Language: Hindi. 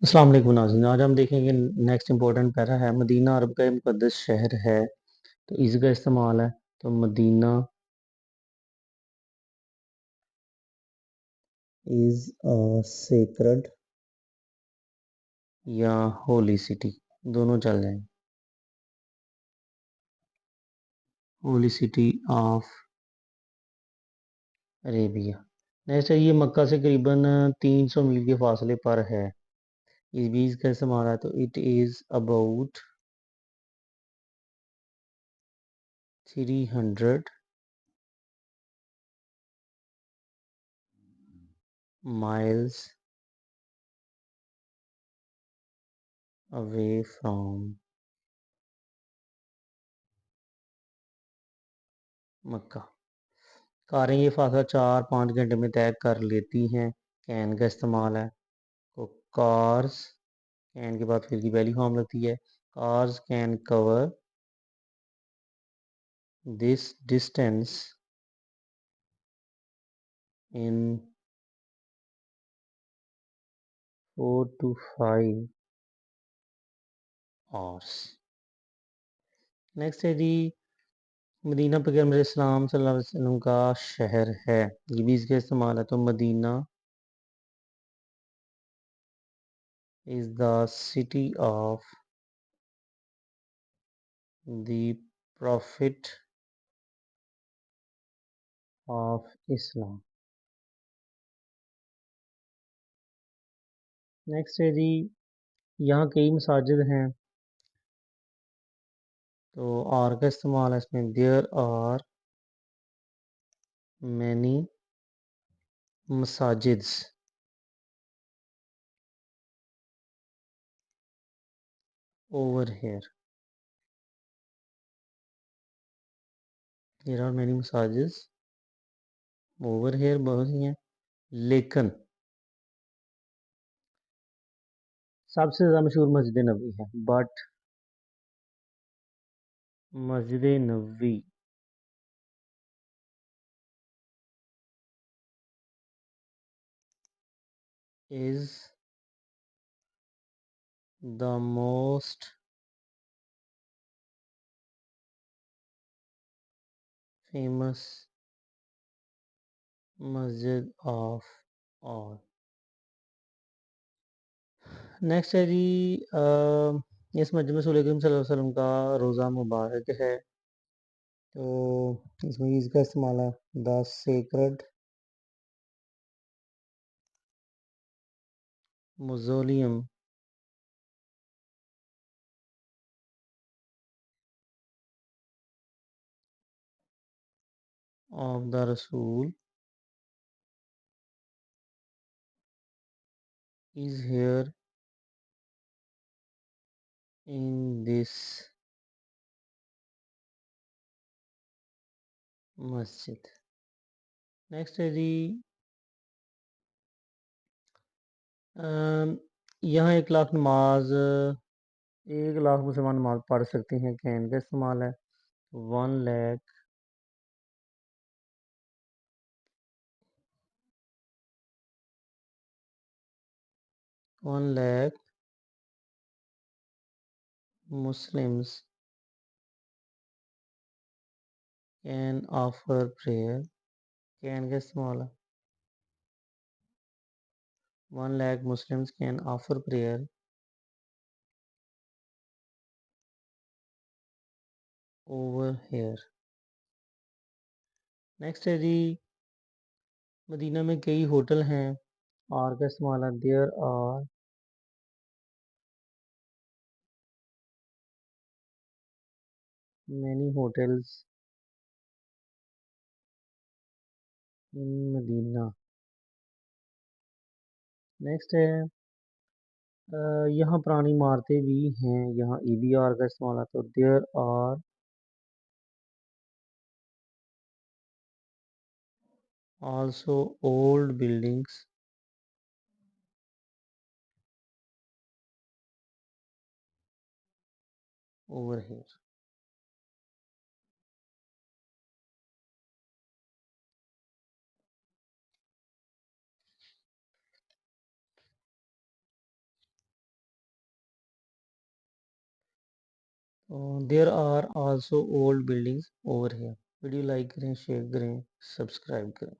अस्सलाम वालेकुम नाज़रीन। आज हम देखेंगे नेक्स्ट इंपॉर्टेंट पैरा है मदीना अरब का एक मुक़द्दस शहर है। तो इसका इस्तेमाल है। तो मदीना इज़ अ सेक्रेड या होली सिटी, दोनों चल जाएंगे। Holy city of Arabia. Next है, ये मक्का से करीबन 300 मील के फासले पर है। इस बीज का इस्तेमाल है। तो it is about 300 miles away from Mecca. कारें ये फासला 4-5 घंटे में तय कर लेती हैं। कैन का इस्तेमाल है। तो कार्स, कैन के बाद फिर की वैल्यू फॉर्म लगती है। Cars can cover this distance in 4 to 5 hours. Next है जी, मदीना पैगम्बर इस्लाम सल्लल्लाहु अलैहि वसल्लम का शहर है। ये भी इसका इस्तेमाल है। तो Medina is the city of the prophet of Islam. Next है जी, यहाँ कई मसाजिद हैं। तो आर का इस्तेमाल है इसमें। देयर आर मैनी मसाजिद्स over here. There are many मसाजिद्स ओवर हेयर, बहुत ही हैं। लेकिन सबसे ज़्यादा मशहूर मस्जिद नबी है। बट मस्जिद नबी इज़ द मोस्ट फेमस मस्जिद ऑफ ऑल। नेक्स्ट है जी, इस मस्जिद में रसूल करीम सल्लल्लाहु अलैहि वसल्लम का रोज़ा मुबारक है। तो इसमें इसका इस्तेमाल है। द सेक्रेड मौज़ोलियम ऑफ द रसूल is here in this मस्जिद। नेक्स्ट है जी, यहाँ 1 लाख नमाज 1 लाख मुसलमान नमाज पढ़ सकते हैं। कैन का इस्तेमाल है। 1 lakh 1 lakh Muslims can offer prayer. Can का इस्तेमाल है। 1 lakh Muslims can offer prayer over here. Next है जी, मदीना में कई होटल हैं। आर का इस्तेमाल है। There are many hotels in Medina. Next है, यहाँ पुरानी इमारतें भी हैं। यहाँ ईबीआर का इस्तेमाल है। तो there are also old buildings over here. There are also old buildings over here. Video like करें, शेयर करें, सब्सक्राइब करें।